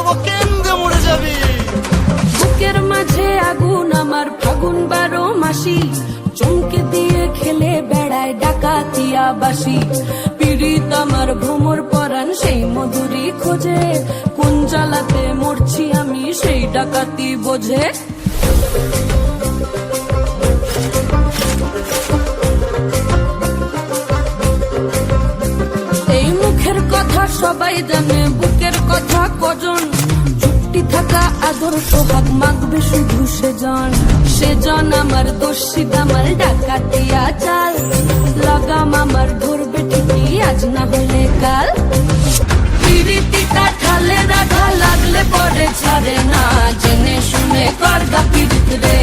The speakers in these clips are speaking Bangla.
দেবো কেন্দ্রে মরে যাবি। বুকের মাঝে আগুন আমার ফাগুন 12 মাসি, চমকে দিয়ে খেলে বেড়ায় ডাকাতিয়া বাসি। পীড়িত আমার ভ্রমর পরাণ সেই মধুরি খোঁজে, কোন জ্বালাতে মরছি আমি সেই ডাকাতি বোঝে। এই মুখের কথা সবাই জানে, বুকের কথা কজন, চুপটি থাকা আদর সোহাগ মাগবে শুধু সেজন আমার দোষী দামাল ডাকাতিয়া চাল, লাগাম আমার ধরবে ঠিকই আজ না হলে কাল। পিরিতি কাঠালে রাধা লাগলে পরে ছাড়ে না, জেনে শুনে করগা পীড়িত রে।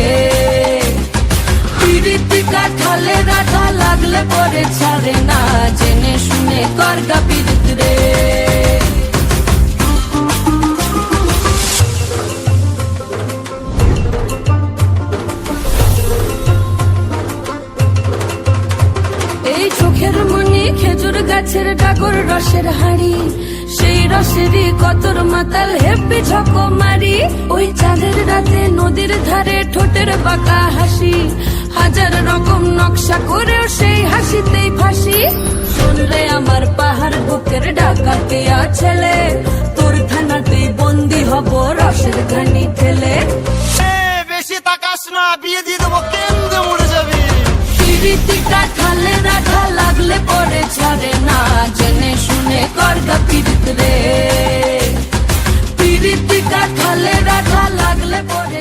পিরিতি কাঠালে রাধা লাগলে পরে ছাড়ে না, জেনে শুনে করগা পীড়িত রে। এই চোখের মনি খেজুর গাছের ডাগর রসের হাড়ি, সেই রসেরই কতর মাতাল হেপি ঝকো মারি। ওই চাঁদের রাতে নদীর ধারে ঠোঁটের বাঁকা হাসি, হাজার রকম নকশা করেও সেই হাসিতেই ফাঁসি। শুনলে আমার পাহাড় বুকের ডাকাতিয়া ছেলে, তোর থানাতেই বন্দি হব রসের ঘানি ঠেলে। বেশি তাকাস না, বিয়ে দিয়ে দেবো কেন্দ্রে মরে যাবি। পিরিতি কাঠালে রাধা লাগলে পরে ছাড়ে না, জেনে শুনে করগা পীড়িত রে। পিরিতি কাঠালে রাধা লাগলে পরে